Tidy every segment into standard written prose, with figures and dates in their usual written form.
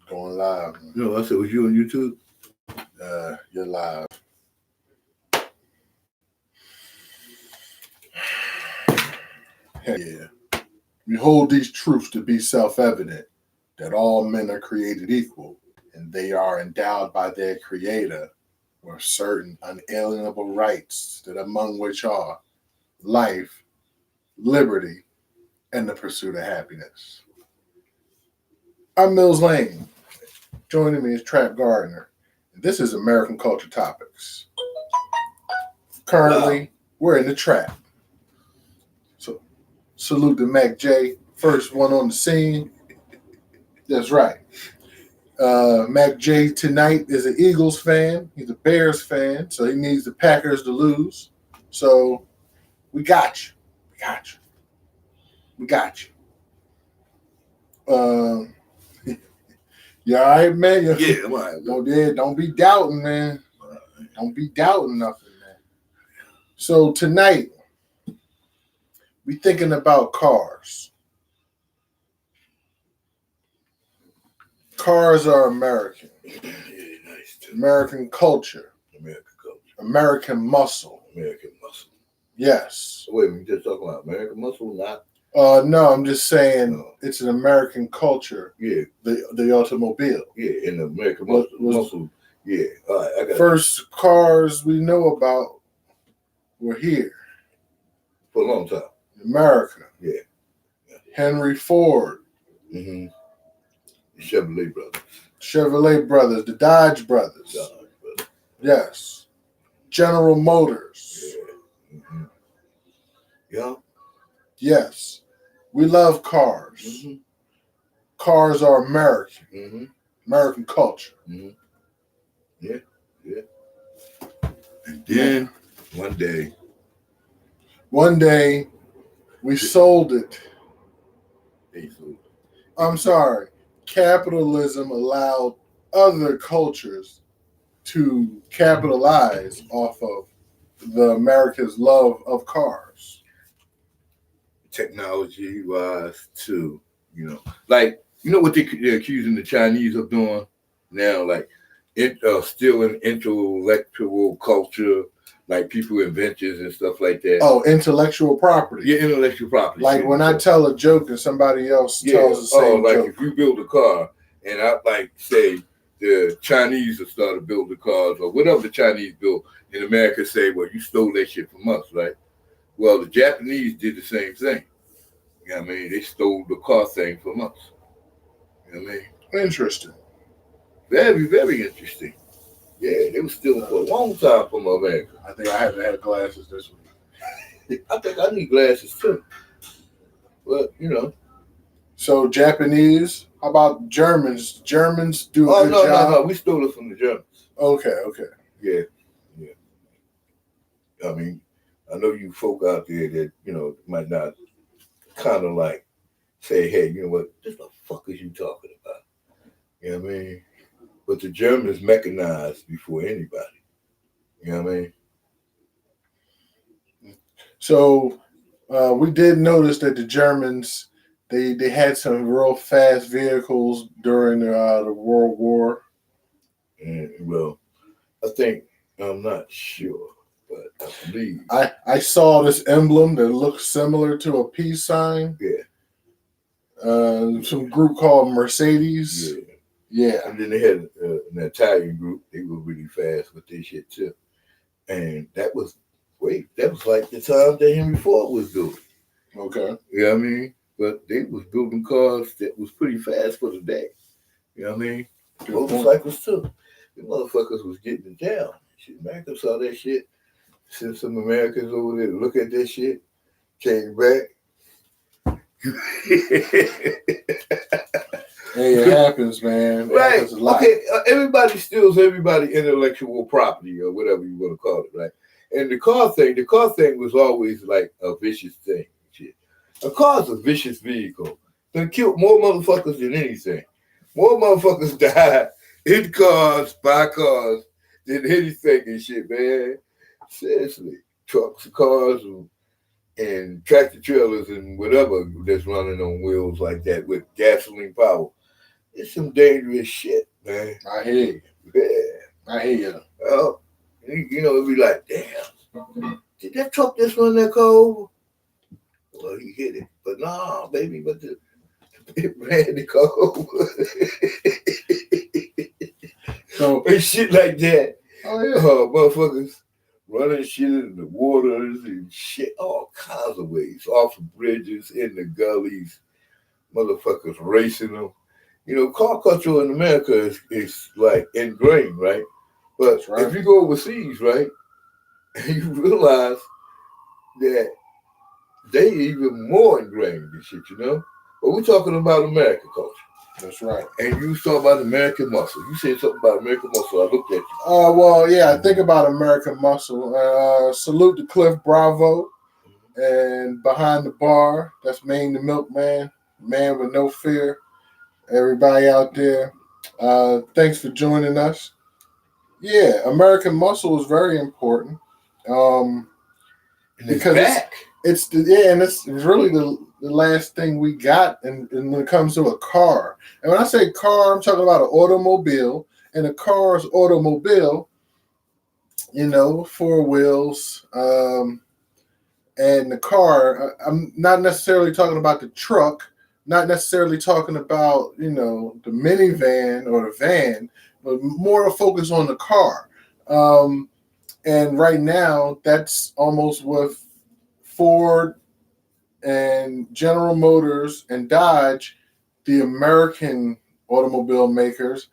Going live. No, I said, was you on YouTube? You're live. Yeah. We hold these truths to be self-evident, that all men are created equal, and they are endowed by their creator with certain unalienable rights, that among which are life, liberty, and the pursuit of happiness. I'm Mills Lane. Joining me is Trap Gardner. This is American Culture Topics. Currently, we're in the trap. So, salute to Mac J, first one on the scene. That's right. Mac J tonight is an Eagles fan. He's a Bears fan, so he needs the Packers to lose. So, we got you. We got you. We got you. You all right, man? Yeah, I'm all right. Don't be doubting, man. Don't be doubting nothing, man. So tonight, we thinking about cars. Cars are American. Yeah, nice too. American culture. American muscle. American muscle. Yes. Wait, we just talking about American muscle, not? No, I'm just saying it's an American culture. Yeah. The automobile. Yeah, in the American muscle. Yeah. All right, I got first cars we know about were here. For a long time. America. Yeah. Henry Ford. Mm-hmm. The Chevrolet brothers. Chevrolet brothers. The Dodge brothers. Yes. General Motors. Yeah. Mm-hmm. Yeah. Yes. We love cars. Mm-hmm. Cars are American. Mm-hmm. American culture. Mm-hmm. Yeah. Yeah. And then one day we sold it. I'm sorry. Capitalism allowed other cultures to capitalize off of the America's love of cars. Technology-wise, too, like what they're accusing the Chinese of doing now, like still in intellectual culture, like people inventors and stuff like that. Oh, intellectual property. Yeah, intellectual property. Like when I tell a joke and somebody else tells the same joke. If you build a car and I say the Chinese have started building cars or whatever the Chinese built in America, say, well, you stole that shit from us, right? Well, the Japanese did the same thing. You know what I mean? They stole the car thing from us. You know what I mean? Interesting. Very, very interesting. Yeah, they were stealing for a long time from America. I think I haven't had glasses this week. I think I need glasses too. But, So Japanese, how about Germans? Germans do a good job. No, we stole it from the Germans. Okay. Yeah. I mean, I know you folk out there that, might not kind of like say, hey, you know what the fuck is you talking about? You know what I mean? But the Germans mechanized before anybody. You know what I mean? So we did notice that the Germans, they had some real fast vehicles during the World War. And, well, I'm not sure, but I believe. I saw this emblem that looked similar to a peace sign. Yeah. Some group called Mercedes. Yeah. And then they had an Italian group. They were really fast with this shit too. And that was like the time that Henry Ford was doing. Okay. You know what I mean? But they was building cars that was pretty fast for the day. You know what I mean? Motorcycles too. The motherfuckers was getting it down. Shit, America saw that shit. Sent some Americans over there to look at that shit. Came back. Hey, it happens, man. Right. Okay. Everybody steals everybody intellectual property or whatever you want to call it, right? And the car thing was always like a vicious thing. Shit. A car's a vicious vehicle. They killed more motherfuckers than anything. More motherfuckers died in cars, by cars, than anything and shit, man. Seriously. Trucks, cars, and tractor trailers and whatever that's running on wheels like that with gasoline power. It's some dangerous shit, man. I hear you. Yeah. I hear you. Well, you know, it'd be like, damn, did that truck just run that car over? Well, he hit it. But nah, baby, but it ran the car over. So and shit like that. oh yeah. Motherfuckers running shit in the waters and shit, all kinds of ways. Off of bridges, in the gullies, motherfuckers racing them. You know, car culture in America is like ingrained, right? But That's right. if you go overseas, right, and you realize that they even more ingrained in shit, you know? But we're talking about American culture. That's right. And you was talking about American Muscle. You said something about American Muscle. I looked at you. Well, yeah, I think about American Muscle. Salute to Cliff Bravo. And behind the bar, that's Maine the Milkman, man with no fear. Everybody out there, thanks for joining us. Yeah, American Muscle is very important. Because it's really the last thing we got and when it comes to a car. And when I say car, I'm talking about an automobile. And a car is automobile, you know, 4 wheels. And the car, I'm not necessarily talking about the truck, not necessarily talking about, you know, the minivan or the van, but more a focus on the car. And right now, that's almost what Ford and General Motors and Dodge, the American automobile makers,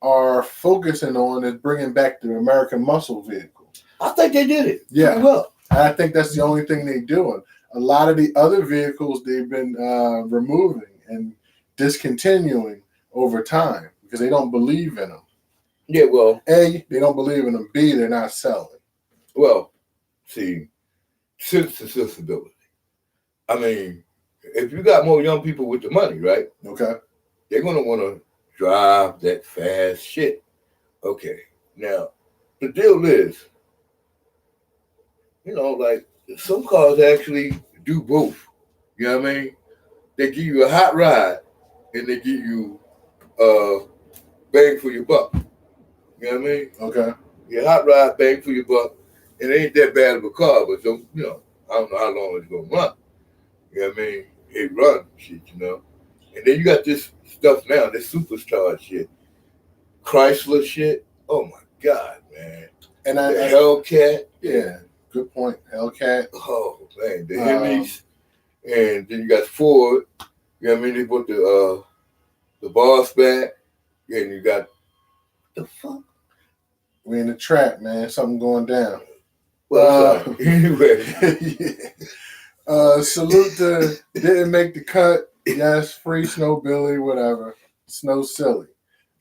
are focusing on is bringing back the American muscle vehicle. I think they did it. Yeah. Pretty well. I think that's the only thing they're doing. A lot of the other vehicles they've been removing and discontinuing over time because they don't believe in them. Yeah, well. A, they don't believe in them. B, they're not selling. Well, see, sense and sensibility. I mean, if you got more young people with the money, right? Okay. They're going to want to drive that fast shit. Okay. Now, the deal is, you know, like some cars actually do both. You know what I mean? They give you a hot ride and they give you bang for your buck. You know what I mean? Okay. Your hot ride, bang for your buck. And it ain't that bad of a car, but so, you know, I don't know how long it's going to run. You know what I mean? It runs shit, you know? And then you got this stuff now, this superstar shit. Chrysler shit. Oh my God, man. And the Hellcat. Yeah, good point. Hellcat. Oh man, the Hemis. And then you got Ford. You know what I mean? They put the Boss back. And you got the fuck. We in the trap, man. Something going down. Well, anyway. Yeah. Salute to didn't make the cut. Yes, free Snow Billy, whatever. Snow Silly.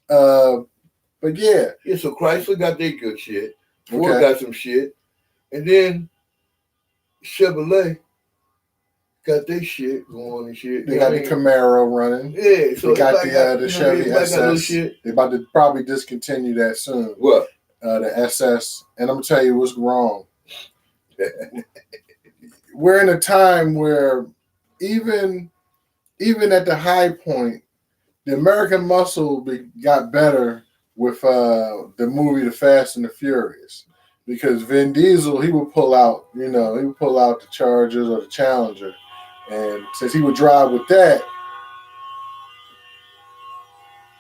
But yeah. Yeah, so Chrysler got their good shit. Ford got some shit. And then Chevrolet got their shit going and shit. They got the Camaro running. Yeah, so they got the Chevy SS. Shit. They're about to probably discontinue that soon. What? The SS. And I'm going to tell you what's wrong. We're in a time where even at the high point, the American muscle got better with the movie The Fast and the Furious. Because Vin Diesel, he would pull out the Chargers or the Challenger. And since he would drive with that,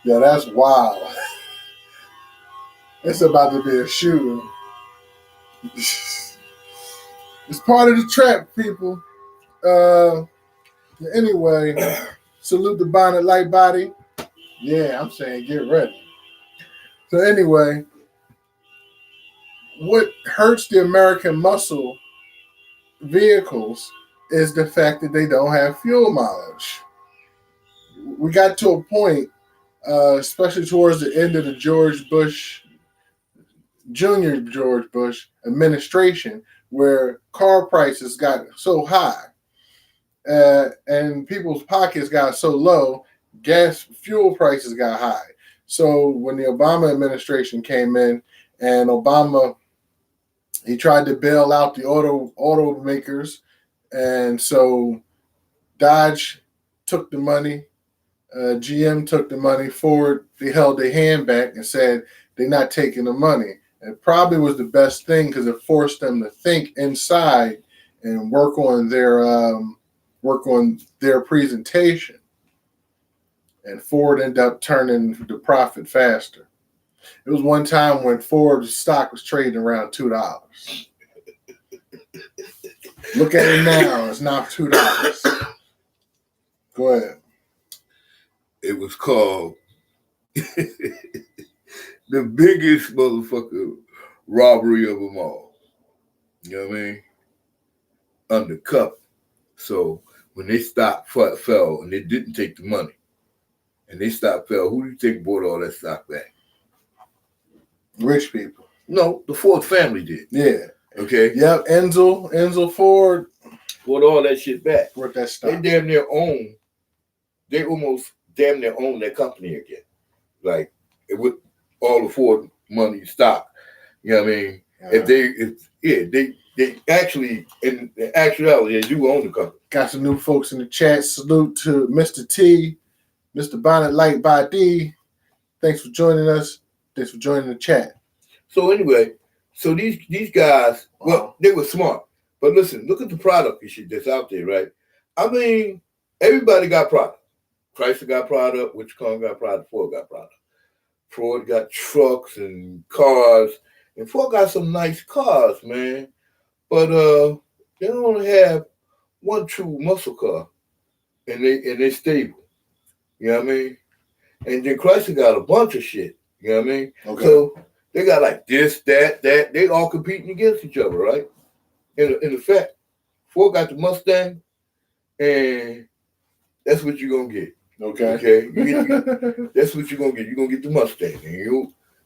yeah, that's wild. It's about to be a shooting. It's part of the trap, people. Anyway, salute the Bonnet Light Body. Yeah, I'm saying get ready. So anyway, what hurts the American muscle vehicles is the fact that they don't have fuel mileage. We got to a point, especially towards the end of the Junior George Bush administration, where car prices got so high and people's pockets got so low, fuel prices got high. So when the Obama administration came in and Obama, he tried to bail out the automakers, and so Dodge took the money GM took the money. Ford, they held their hand back and said they're not taking the money. And it probably was the best thing because it forced them to think inside and work on their presentation. And Ford ended up turning the profit faster. It was one time when Ford's stock was trading around $2. Look at it now; it's now $2. Go ahead. It was called the biggest motherfucker robbery of them all. You know what I mean? Undercover. So when they stock fell and they didn't take the money, and they stock fell, who do you think bought all that stock back? Rich people. No, the Ford family did. Yeah. Okay. Yep. Enzo Ford bought all that shit back. bought that stock. They almost damn near own that company again. Like with all the Ford money stock. You know what I mean? They actually, in actuality, they do own the company. Got some new folks in the chat. Salute to Mr. T, Mr. Bonnet Light by D. Thanks for joining us. Thanks for joining the chat. So anyway, so these guys, well, they were smart. But listen, look at the product and shit that's out there, right? I mean, everybody got product. Chrysler got product, Wichita got product, Ford got product. Ford got trucks and cars, and Ford got some nice cars, man. But they only have one true muscle car, and they're stable. You know what I mean? And then Chrysler got a bunch of shit. You know what I mean? Okay. So they got like this, that. They all competing against each other, right? In effect, Ford got the Mustang, and that's what you're gonna get. Okay. That's what you're gonna get. You're gonna get the Mustang,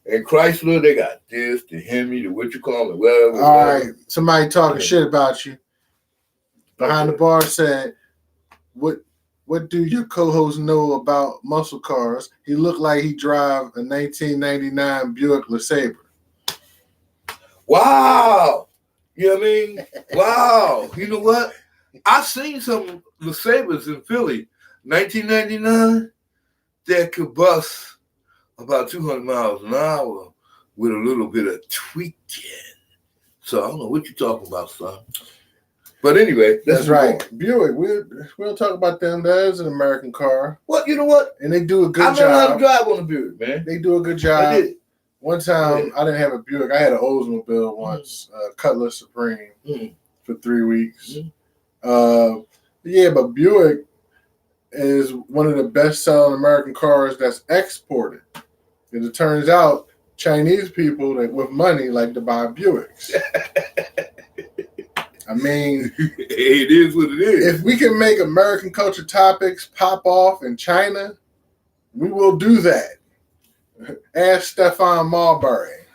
and Chrysler, they got this, the Hemi, the what you call it, whatever. All right. Somebody talking shit about you. Behind the bar said, What do your co-host know about muscle cars? He looked like he drive a 1999 Buick LeSabre. Wow. You know what I mean? Wow. You know what? I've seen some LeSabres in Philly, 1999, that could bust about 200 miles an hour with a little bit of tweaking. So I don't know what you're talking about, son. But anyway, that's right. Buick, we'll talk about them. That is an American car. Well, you know what? And they do a good job. I know how to drive on a Buick, man. They do a good job. I did. One time, I didn't have a Buick. I had an Oldsmobile once, Cutlass Supreme, for 3 weeks. Yeah, but Buick is one of the best-selling American cars that's exported. And it turns out Chinese people that with money like to buy Buicks. I mean, it is what it is. If we can make American culture topics pop off in China, we will do that. Ask Stefan Marbury.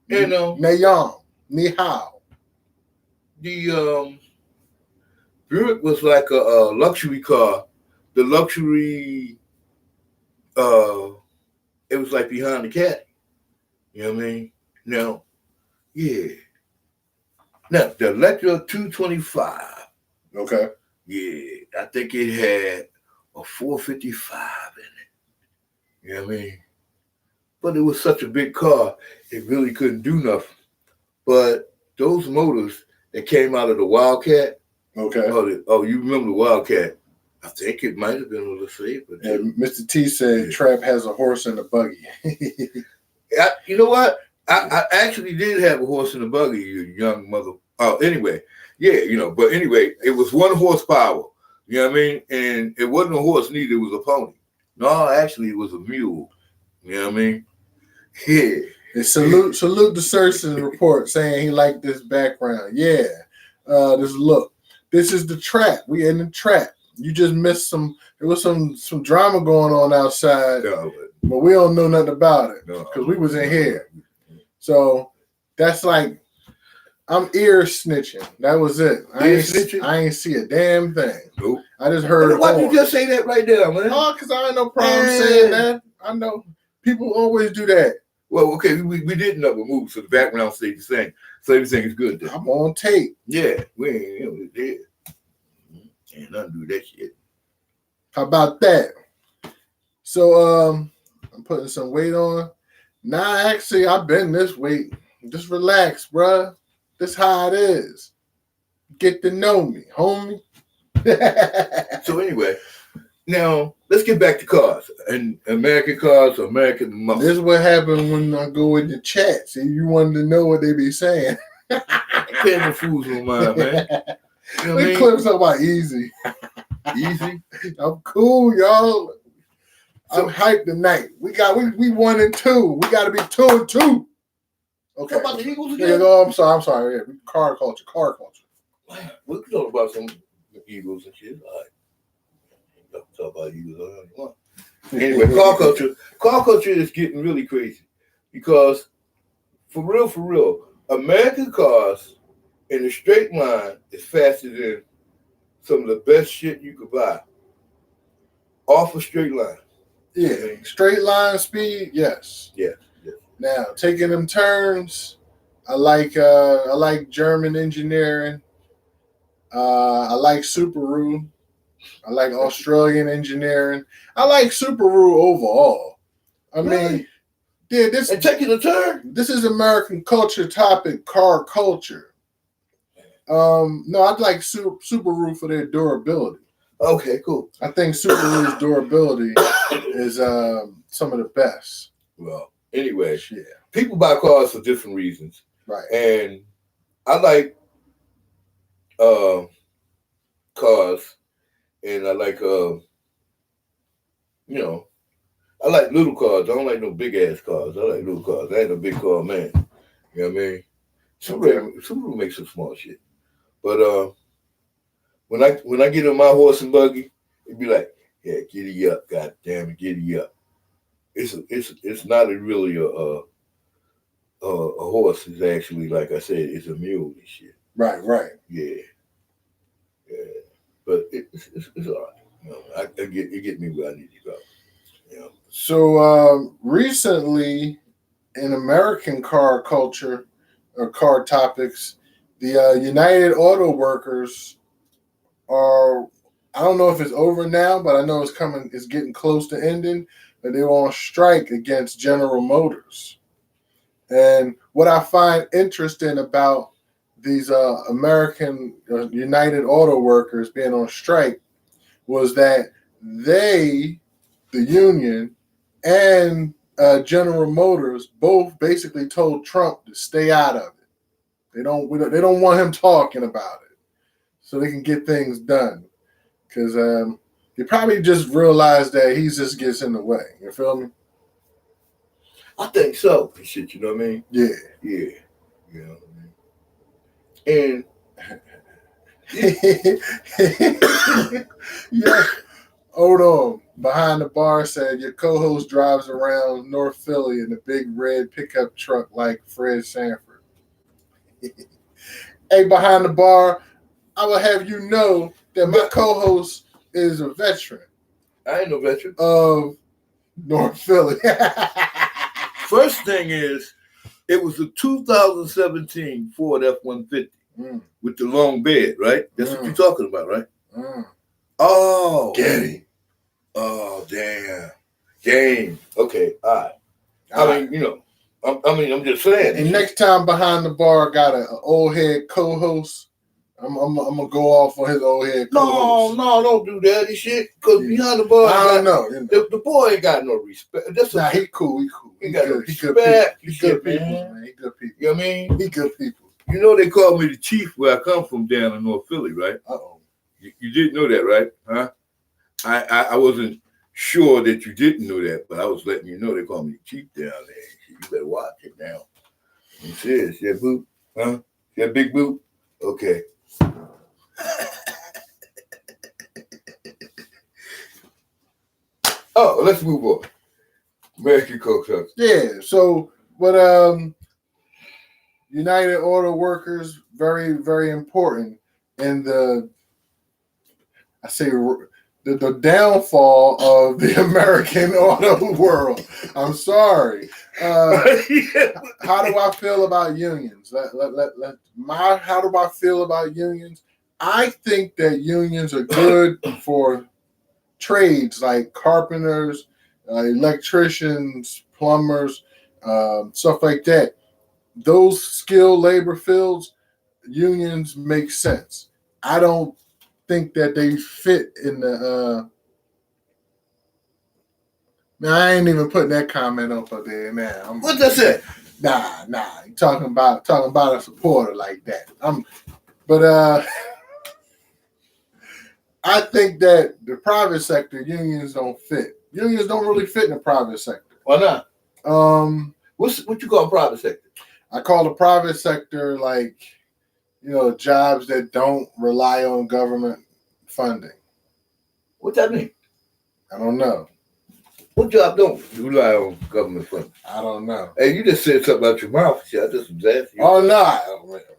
You know, Nayang, Ni Hao. The Buick was like a luxury car. The luxury, it was like behind the caddy. You know what I mean? Now, yeah. Now, the Electra 225. Okay. Yeah, I think it had a 455 in it. You know what I mean? But it was such a big car, it really couldn't do nothing. But those motors that came out of the Wildcat. Okay. Oh, you remember the Wildcat? I think it might have been a LeSabre. And Mr. T said Trap has a horse and a buggy. You know what? I actually did have a horse and a buggy, you young mother. Oh, anyway. Yeah, but anyway, it was 1 horsepower. You know what I mean? And it wasn't a horse neither, it was a pony. No, actually it was a mule. You know what I mean? Yeah. And salute the Surson report saying he liked this background. Yeah. This look. This is the trap. We in the trap. You just missed there was some drama going on outside. No, but we don't know nothing about it because we was in here. So that's like I'm ear snitching. That was it. I ain't see a damn thing. Nope. I just heard. Why did you just say that right there, man? Oh, because I ain't no problem saying that. I know people always do that. Well, okay, we didn't know move, so the background stayed the same. So everything is good then. I'm on tape. Yeah, we ain't dead. Ain't nothing to do with that shit. How about that? So I'm putting some weight on. Nah, actually, I've been this weight. Just relax, bruh. This how it is. Get to know me, homie. So anyway, now let's get back to cars and American cars, American muscle. This is what happened when I go in the chat. See, you wanted to know what they be saying. Paying the fools on mine, man. You know what I We mean? clips up about easy. Easy. I'm cool, y'all. So- I'm hyped tonight. We 1 and 2. We got to be 2 and 2. Okay. Talk about the Eagles Yeah, again. no, I'm sorry. Yeah, car culture. We can talk about some Eagles and shit. All right. You can talk about Eagles all you want. Anyway, car culture is getting really crazy because for real, American cars in a straight line is faster than some of the best shit you could buy. Off a straight line. Yeah, straight line speed, yes. Yeah. Now, taking them turns, I like German engineering. I like Subaru. I like Australian engineering. I like Subaru overall. I mean, yeah, And taking a turn. this is American culture topic, car culture. No, I'd like Subaru for their durability. Okay, cool. I think Subaru's durability is some of the best. Well, anyway, Yeah, people buy cars for different reasons. right. And I like cars, and I like I like little cars. I don't like no big ass cars. I like little cars. I ain't a big car man. You know what I mean? Subaru makes some small shit. But when I get on my horse and buggy, it'd be like, yeah, giddy up, god damn it, giddy up. It's not really a horse. It's actually, like I said, it's a mule and shit. Right. Yeah. But it's all right. You know, it get me where I need to go. You know. So recently, in American car culture or car topics, the United Auto Workers are, I don't know if it's over now, but I know it's getting close to ending, but they were on strike against General Motors. And what I find interesting about these American United Auto Workers being on strike was that they, the union, and General Motors both basically told Trump to stay out of it. They don't want him talking about it, so they can get things done. Because they probably just realized that he just gets in the way. You feel me? I think so. And shit, you know what I mean? Yeah. Yeah. You know what I mean? And Yeah. Hold on. Behind the bar said your co-host drives around North Philly in a big red pickup truck like Fred Sanford. Hey, behind the bar, I will have you know that my co-host is a veteran I ain't no veteran. of North Philly. First thing is, it was a 2017 Ford F-150 with the long bed, right? That's what you're talking about, right? Oh. Getty. Oh, damn. Game. Okay, all right. I mean, you know, I'm just saying. And next time behind the bar got an old head co-host, I'm gonna go off on his old head co-host. No, don't do that and shit. Because behind the bar, I don't know. You know. the boy ain't got no respect. That's Nah, he cool. He got no good. respect. He good people, man. He good people. You know what I mean? He good people. You know they call me the chief where I come from down in North Philly, right? Uh-oh. You didn't know that, right? Huh? I wasn't sure that you didn't know that, but I was letting you know they call me the chief down there. You better watch it now. You serious? Yeah, boot? Huh? Yeah, big boot? Okay. Oh, let's move on. American culture. Yeah. So, but United Auto Workers very, very important in the downfall of the American auto world. I'm sorry. How do I feel about unions? How do I feel about unions? I think that unions are good for trades like carpenters, electricians, plumbers, stuff like that. Those skilled labor fields, unions make sense. I don't think that they fit in the. Man, I ain't even putting that comment up there, man. What that say? Nah. You talking about a supporter like that. But I think that the private sector unions don't fit. Unions don't really fit in the private sector. Why not? What you call private sector? I call the private sector jobs that don't rely on government funding. What that mean? I don't know. What job don't rely on government funding? I don't know. Hey, you just said something out your mouth. Shit, I just was asking you. Oh, no.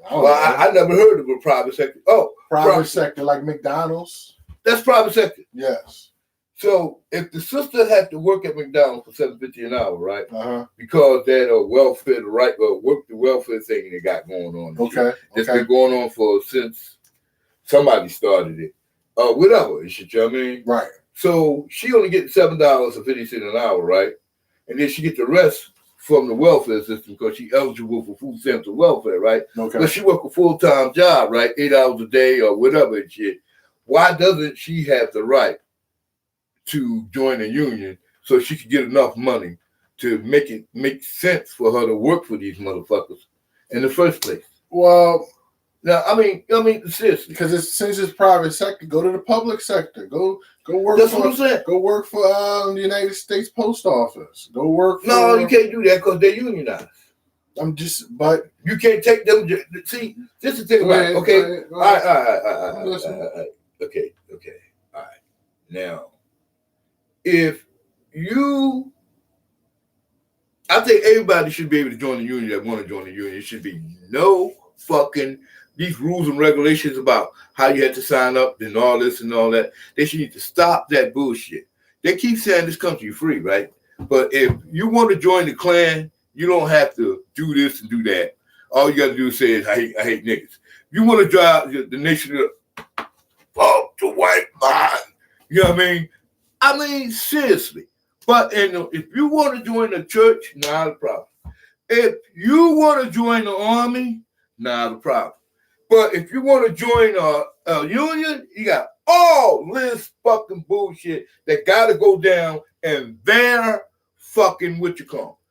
I never heard of a private sector. Oh, private sector like McDonald's? That's private sector. Yes. So if the sister had to work at McDonald's for $7.50 an hour, right? Uh-huh. Because that welfare, work the welfare thing they got going on. Okay. It's been going on since somebody started it. Whatever. You know what I mean? Right. So she only gets $7.50 an hour, right? And then she gets the rest from the welfare system because she's eligible for food stamps and welfare, right? Okay. But she work a full-time job, right? 8 hours a day or whatever and shit. Why doesn't she have the right to join a union so she could get enough money to make sense for her to work for these motherfuckers in the first place? Well, now, I mean, seriously, because since it's private sector, go to the public sector. Go work. That's what I'm saying. Go work for the United States Post Office. Go work. No, you can't do that because they're unionized. But you can't take them. See, this is the thing about it. Okay, all right. Okay. All right. Now, I think everybody should be able to join the union that want to join the union. It should be no fucking these rules and regulations about how you have to sign up and all this and all that. They should need to stop that bullshit. They keep saying this country free, right? But if you want to join the Klan, you don't have to do this and do that. All you got to do is say, I hate niggas. You want to drive the nation to fuck the white man. You know what I mean? I mean, seriously. But if you want to join the church, not a problem. If you want to join the army, not a problem. But if you want to join a union, you got all this fucking bullshit that got to go down and their fucking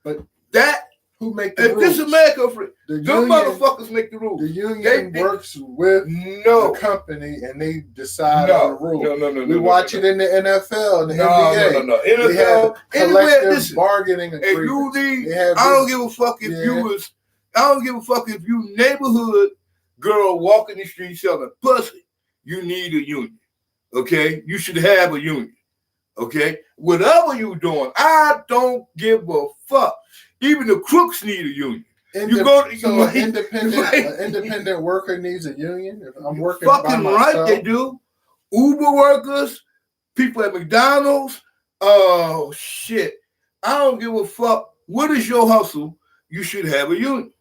But that who make the rules? If this America free, them motherfuckers make the rules. The union works with the company and they decide on the rules. No. We watch it in the NFL and the NBA. No. NFL, we have collective bargaining agreements. I don't give a fuck if I don't give a fuck if you neighborhood girl walking the street selling pussy. You need a union. Okay? You should have a union. Okay? Whatever you doing, I don't give a fuck. Even the crooks need a union. An independent worker needs a union. If I'm working fucking by myself, right, they do. Uber workers, people at McDonald's. Oh shit! I don't give a fuck. What is your hustle? You should have a union.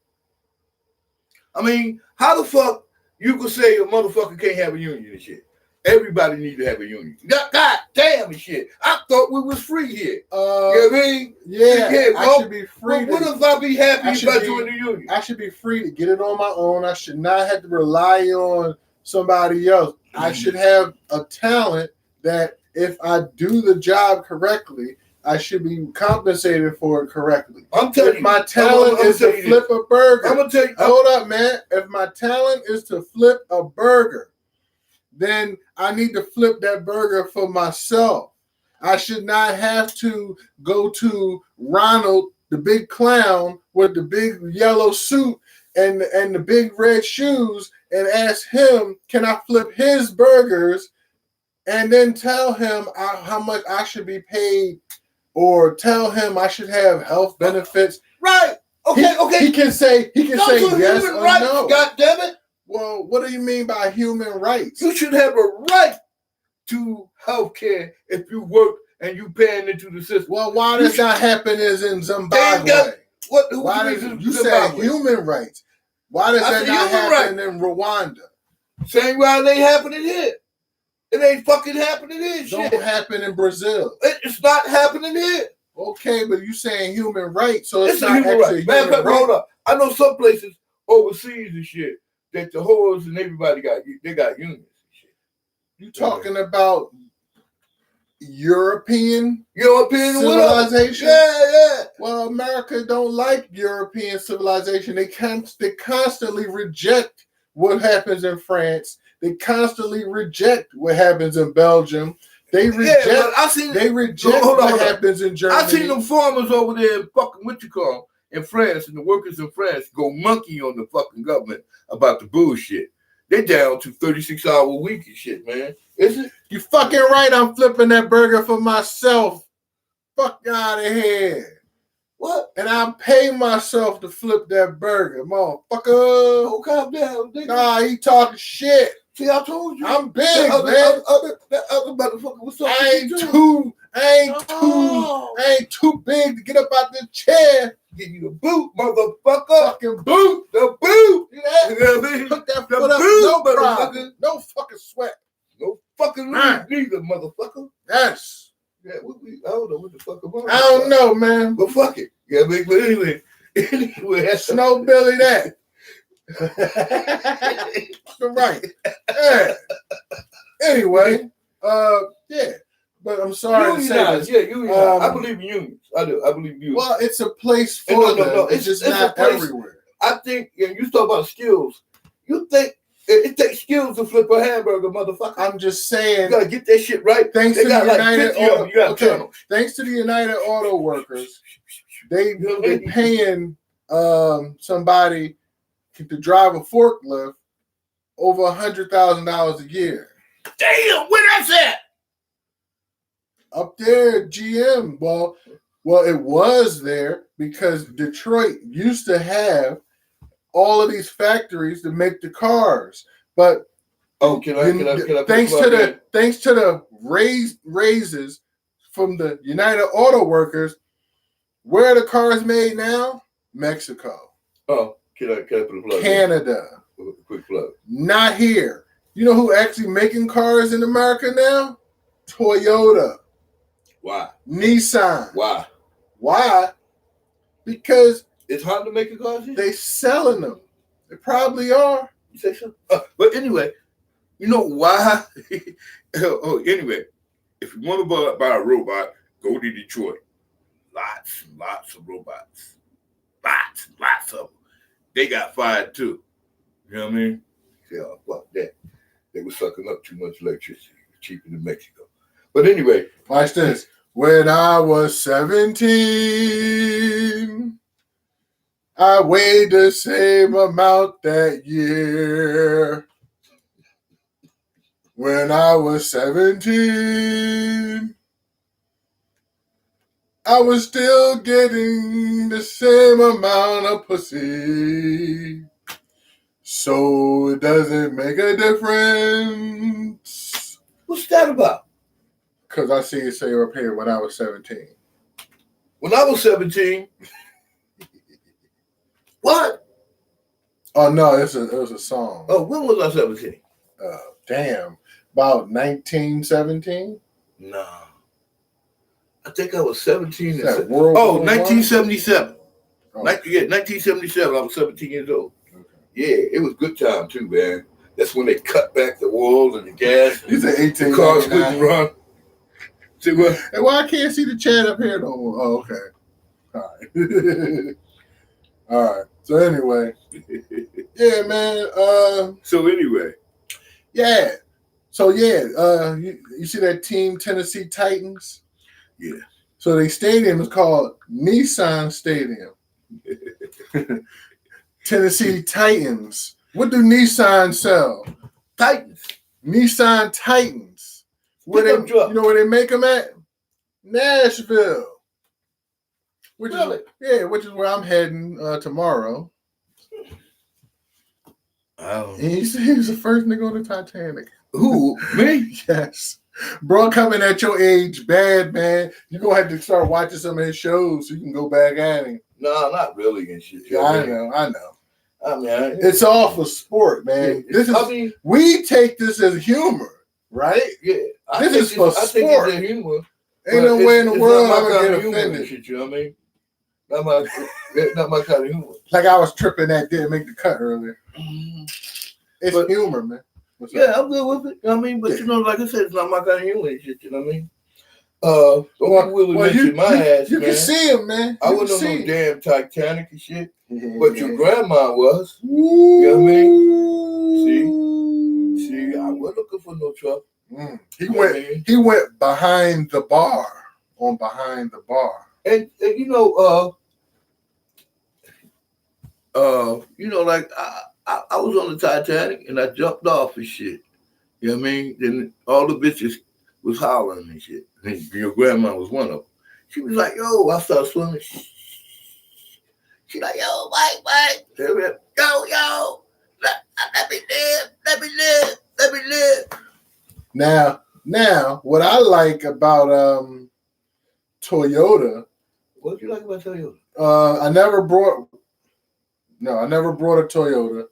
I mean, how the fuck you could say a motherfucker can't have a union and shit? Everybody need to have a union. God damn and shit. I thought we was free here. You know what I mean? Yeah, I should be free. What if I be happy if I join the union? I should be free to get it on my own. I should not have to rely on somebody else. I should have a talent that if I do the job correctly, I should be compensated for it correctly. I'm telling you. My talent is to flip a burger. I'm going to tell you. Hold up, man. If my talent is to flip a burger, then I need to flip that burger for myself. I should not have to go to Ronald, the big clown with the big yellow suit and the big red shoes and ask him, can I flip his burgers, and then tell him how much I should be paid, or tell him I should have health benefits. Right. Okay. He can say yes or rights, no. God damn it. Well, what do you mean by human rights? You should have a right to health care if you work and you paying into the system. Well, why does that happen in Zimbabwe? Why does you say human rights? Why does that not happen in Rwanda? Same way they happening here. It ain't fucking happening here. Don't Shit. happen in Brazil. It's not happening here. Okay, but you saying human rights, so It's it's a not human actually right. a Matter of human fact, hold right. up. I know some places overseas and shit that the whores and everybody got unions and shit. You talking about European Civilization? civilization? Yeah. Well, America don't like European civilization. They constantly reject what happens in France. They constantly reject what happens in Belgium. They reject. Yeah, but what happens in Germany. I seen them farmers over there in fucking in France, and the workers in France go monkey on the fucking government about the bullshit. They down to 36-hour week and shit, man. Is it? You fucking right. I'm flipping that burger for myself. Fuck out of here. What? And I pay myself to flip that burger, motherfucker. Oh, calm down, nigga. Nah, he talking shit. See, I told you. I'm big, that man. other motherfucker was talking I ain't too big to get up out the chair. Give you the boot, motherfucker. Fucking boot. The boot. See that? You know what I mean? Put that The foot up. boot, No motherfucker. problem. No fucking sweat. No fucking Nah. neither, motherfucker. Yes. Yeah, I don't know what the fuck I'm on. I don't know, man. But fuck it. Yeah, but anyway. Snow Billy that. You're right. Yeah. Anyway, yeah. But I'm sorry to say Unionize, this. yeah, unionize. I believe in unions. I do. I believe in unions. Well, it's a place for No. them. It's just not everywhere. I think, and you talk about skills. You think it takes skills to flip a hamburger, motherfucker. I'm just saying. You gotta get that shit right. Thanks They to got the like United 50 of them. Auto, You got okay. tunnels. Thanks to the United Auto Workers, they Yeah. paying somebody to drive a forklift over $100,000 a year. Damn, where that's at? Up there, GM. Well, it was there because Detroit used to have all of these factories to make the cars, but Can I thanks to the raises from the United Auto Workers, where are the cars made now? Mexico. Oh, can I put a plug? Canada. In? Quick plug. Not here. You know who actually making cars in America now? Toyota. Why? Nissan. Why? Why? Because It's Honda making cars here? they selling them. They probably are. You say so? But anyway, you know why? Anyway, if you want to buy a robot, go to Detroit. Lots of robots. Lots of them. They got fired too. You know what I mean? Yeah, fuck that. They were sucking up too much electricity. It was cheaper than Mexico. But anyway. Watch this. When I was 17, I weighed the same amount that year. When I was 17, I was still getting the same amount of pussy. So it doesn't make a difference. What's that about? Because I see it say up here when I was 17. When I was 17, what? Oh, no, it was a song. Oh, when was I 17? Damn. About 1917? No. I think I was 17. That World War 1977. Oh. 1977, I was 17 years old. Okay. Yeah, it was good time too, man. That's when they cut back the walls and the gas. You said The cars 1899. couldn't run. See what? Hey, well, I can't see the chat up here no more. Oh, okay. All right. All right. So anyway, yeah, man. So anyway, Yeah. So yeah, you see that team Tennessee Titans? Yeah. So their stadium is called Nissan Stadium. Tennessee Titans. What do Nissan sell? Titans. Nissan Titans. Where Pickup they, truck. you know where they make them at? Nashville. Which Really? is where I'm heading tomorrow. Oh. And he said he was the first nigga on the Titanic. Who? Me? Yes. Bro, coming at your age, bad, man. You're going to have to start watching some of his shows so you can go back at him. No, not really and shit. Yeah, I know. I mean, It's all for sport, man. We take this as humor. right? Yeah, This is for I think sport. it's a humor. Ain't no way in the world I'm I'm gonna get humor and offended. shit, you know what I mean? Not my kind of humor. Like I was tripping that didn't make the cut earlier. It's But- humor, man. What's Yeah, up? I'm good with it. You know what I mean? But Yeah. you know, like I said, it's not my kind of humor and shit, you know what I mean? Don't really mention my ass, you man. can see him, man. I You wasn't can on see no damn Titanic and shit. him. But your grandma was. You know what I mean? See, I wasn't looking for no trouble. He You know went. what I mean? He went behind the bar. On behind the bar. And you know, like I was on the Titanic and I jumped off and shit. You know what I mean? Then all the bitches was hollering and shit. And your grandma was one of them. She was like, yo, I started swimming. She like, yo, Mike. Yo, let me live. Now, what I like about Toyota. What you like about Toyota? I never brought a Toyota.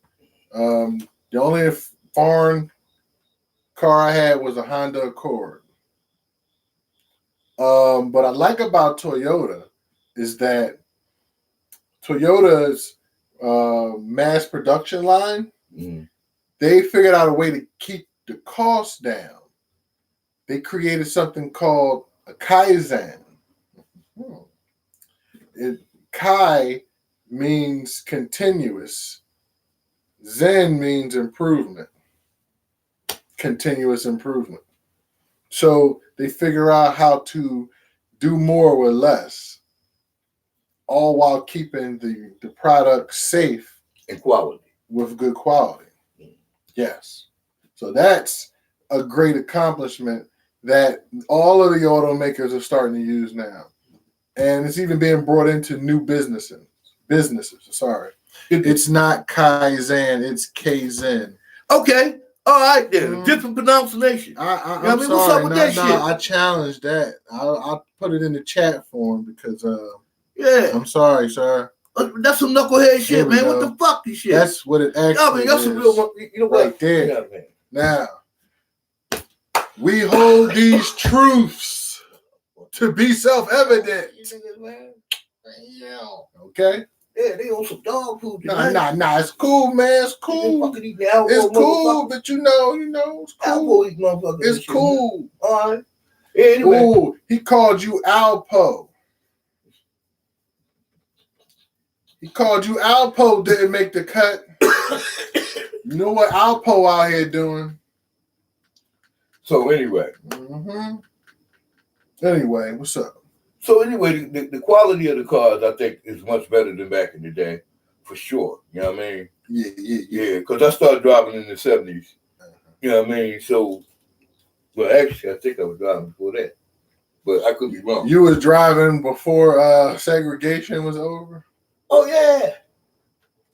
The only foreign car I had was a Honda Accord. What I like about Toyota is that Toyota's mass production line, they figured out a way to keep the cost down. They created something called a Kaizen. Kai means continuous. Zen means improvement. Continuous improvement. So they figure out how to do more with less, all while keeping the product safe and quality. With good quality. Yes. So that's a great accomplishment that all of the automakers are starting to use now. And it's even being brought into new businesses. Sorry. It's not Kaizen, it's Kaizen. Okay. All right then. Different pronunciation. I'm sorry. What's up with that shit? I challenge that. I'll put it in the chat form because yeah. I'm sorry, sir. That's some knucklehead shit, man. What the fuck is shit? That's what it actually that's is. A real, you know what? Right there. Yeah, man. Now, we hold these truths to be self-evident. Okay? Yeah, they on some dog food. Nah. It's cool, man. It's cool. It's cool, but you know, it's cool. It's cool. All right. Anyway. Ooh, he called you Alpo. Didn't make the cut. You know what Alpo out here doing? So anyway. Anyway, what's up? So anyway, the quality of the cars, I think, is much better than back in the day, for sure. You know what I mean? Yeah. Because I started driving in the 70s. You know what I mean? So, well, actually, I think I was driving before that, but I could be wrong. You was driving before segregation was over? Oh yeah.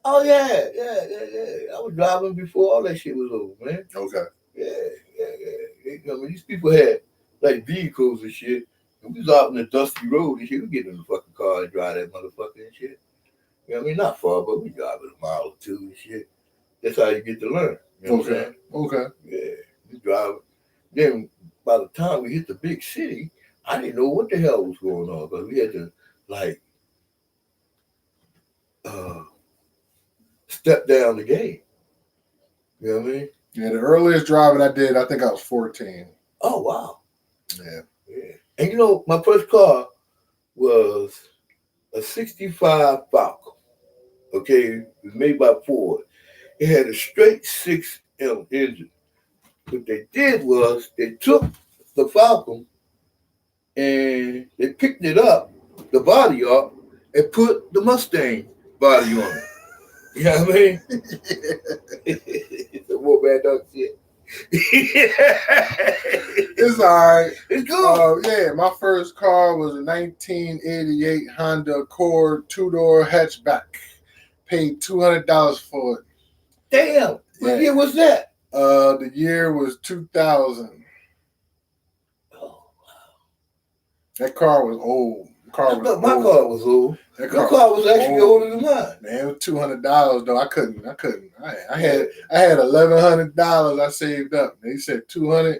I was driving before all that shit was over, man. Okay. Yeah. You know, these people had like vehicles and shit. We was out in the dusty road and shit. We get in the fucking car and drive that motherfucker and shit. You know what I mean? Not far, but we drive it a mile or two and shit. That's how you get to learn. You know what I'm saying? Okay. Yeah. We drive. Then by the time we hit the big city, I didn't know what the hell was going on, but we had to like step down the game. You know what I mean? Yeah, the earliest driving I did, I think I was 14. Oh wow. Yeah. And you know, my first car was a 65 Falcon. Okay, it was made by Ford. It had a straight 6L engine. What they did was they took the Falcon and they picked it up, the body up, and put the Mustang body on it. You know what I mean? It's a more bad dog shit. It's all right. It's good. Yeah, my first car was a 1988 Honda Accord 2-door hatchback. Paid $200 for it. Damn. What year was that? The year was 2000. Oh, wow. That car was old. My car was old. Your car was actually older than mine. Man, it was $200 though. I couldn't. I had $1,100 I saved up. They said $200.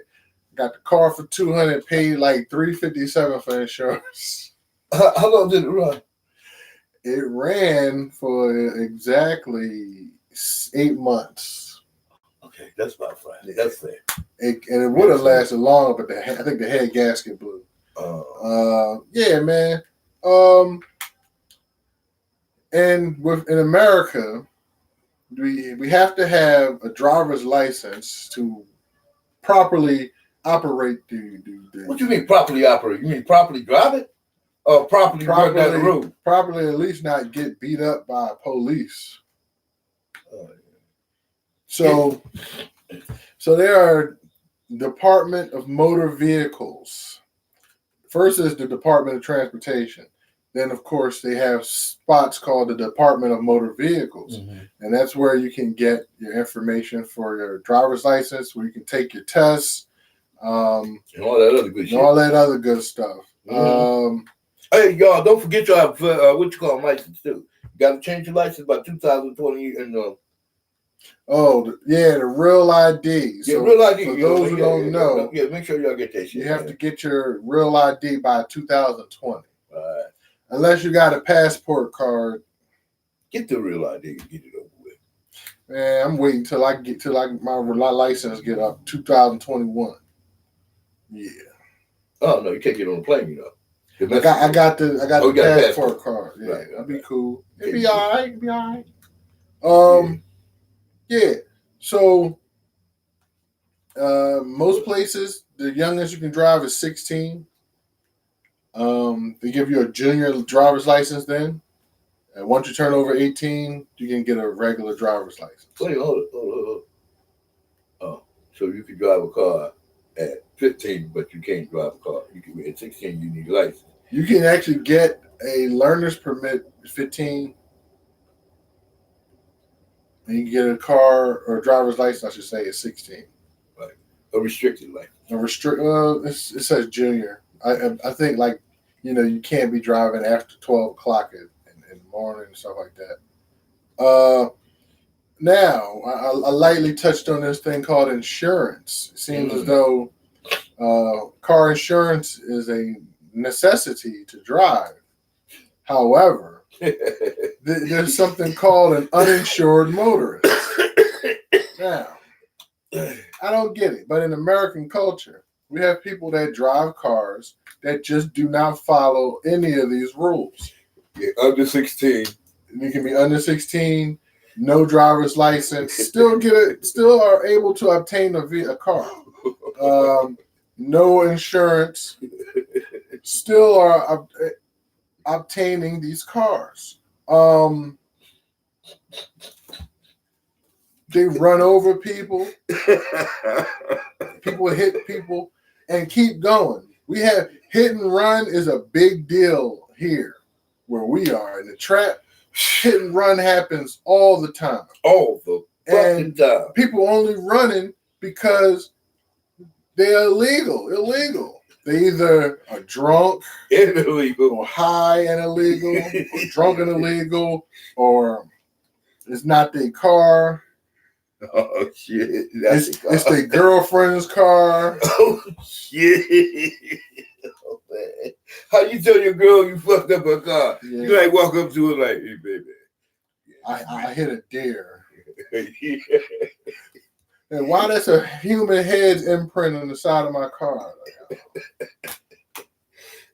got the car for $200, paid like $357 for insurance. How long did it run? It ran for exactly 8 months. Okay, that's about fine. Yeah. That's fair. And it would have lasted longer, but I think the head gasket blew. Yeah, man. And in America, we have to have a driver's license to properly operate the What you mean properly operate? You mean properly drive it? Or properly run down the road? Properly at least not get beat up by police. So there are Department of Motor Vehicles. First is the Department of Transportation. Then, of course, they have spots called the Department of Motor Vehicles. And that's where you can get your information for your driver's license, where you can take your tests. And all that other good shit. All that other good stuff. Hey, y'all, don't forget your what you call license, too. You got to change your license by 2020. And the real ID. Yeah, real ID. For those who don't know, make sure y'all get that shit. You have to get your real ID by 2020. Right. Unless you got a passport card. Get the real ID and get it over with. Man, I'm waiting till my license get up 2021. Yeah. Oh no, you can't get on the plane, you know. I got the passport card. Yeah, right. That'd be cool. It'd be all right. It'd be all right. Yeah. So most places, the youngest you can drive is 16. They give you a junior driver's license then. And once you turn over 18, you can get a regular driver's license. Wait, hold on. Oh, so you can drive a car at 15, but you can't drive a car. You can at 16, you need a license. You can actually get a learner's permit at 15. And you can get a car or a driver's license, I should say, at 16. Right. A restricted license. It says junior. I think you can't be driving after 12 o'clock in the morning and stuff like that. Now, I lightly touched on this thing called insurance. It seems as though car insurance is a necessity to drive. However, there's something called an uninsured motorist. Now, I don't get it, but in American culture, we have people that drive cars that just do not follow any of these rules. Yeah, under 16. You can be under 16, no driver's license, still are able to obtain a car. No insurance, still are obtaining these cars. They run over people. People hit people and keep going. We have hit and run is a big deal here where we are in the trap. Hit and run happens all the time. All the fucking time. People only running because they're illegal. They either are drunk and illegal, or high and illegal, or drunk and illegal, or it's not their car. Oh shit! It's their girlfriend's car. Oh shit! Oh, man. How you tell your girl you fucked up her car? Yeah. You like walk up to her like, "Hey, baby, I hit a deer." And why that's a human head's imprint on the side of my car?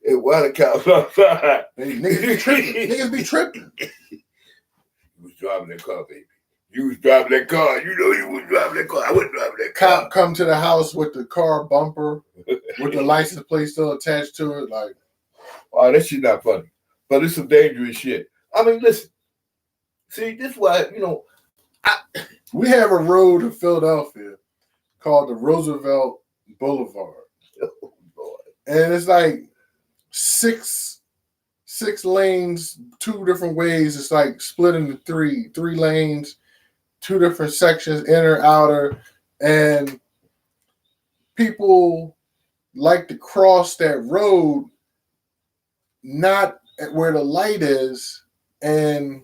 And why the cops outside? Niggas be tripping. You was driving that car, baby. You was driving that car. You know you was driving that car. I wasn't driving that car. Cop come to the house with the car bumper, with the license plate still attached to it. Like, oh, that shit not funny. But it's some dangerous shit. I mean, listen. See, this is why, we have a road in Philadelphia called the Roosevelt Boulevard. Oh, Lord. And it's like six lanes, two different ways. It's like split into three lanes, two different sections, inner, outer, and people like to cross that road not at where the light is, and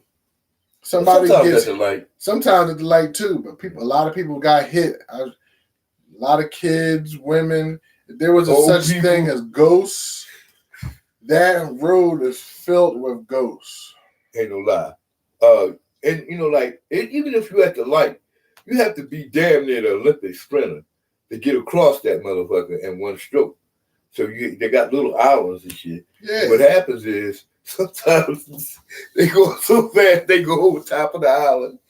sometimes at the light too, but a lot of people got hit. A lot of kids, women. If there was a Old such people. thing as ghosts, that road is filled with ghosts. Ain't no lie. And you know, like even if you at the light, you have to be damn near the Olympic sprinter to get across that motherfucker in one stroke. So they got little islands and shit. Yeah. What happens is sometimes they go so fast they go over top of the island.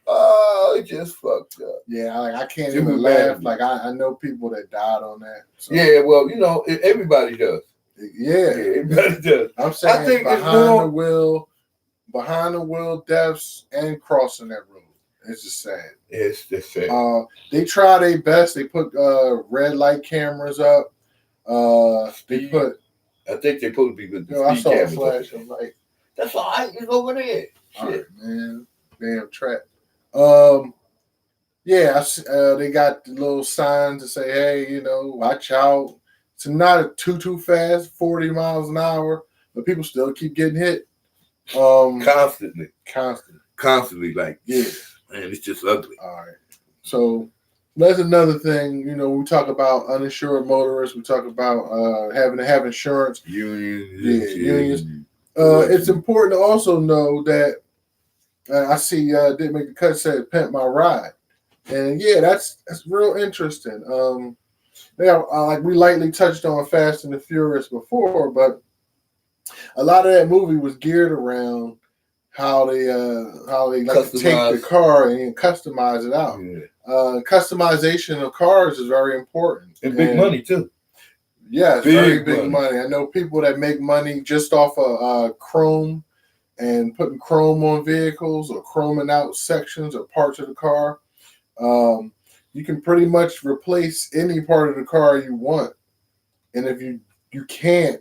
Oh, it just fucked up. Yeah, I can't Super even laugh. bad. Like I know people that died on that. So. Yeah, well, you know, everybody does. Yeah, everybody does. I'm saying think it's behind the wheel deaths and crossing that road. It's just sad. It's just sad. They try their best. They put red light cameras up. I think they put people with the I speed saw a cameras. flash of light. That's all right. It's over there. All Shit. right, man. Damn trap. Yeah, they got the little signs to say, hey, you know, watch out. It's not too fast, 40 miles an hour, but people still keep getting hit. Constantly. Like, yeah. Man, it's just ugly. All right. So that's another thing. You know, we talk about uninsured motorists. We talk about having to have insurance. Unions. It's important to also know that I see Didn't Make the Cut said "Pimp My Ride," and yeah, that's real interesting. Like we lightly touched on Fast and the Furious before, but a lot of that movie was geared around how they like to take the car and customize it out. Yeah. Customization of cars is very important and big money too. Yeah, it's very big money. I know people that make money just off of chrome and putting chrome on vehicles or chroming out sections or parts of the car. You can pretty much replace any part of the car you want. And if you can't,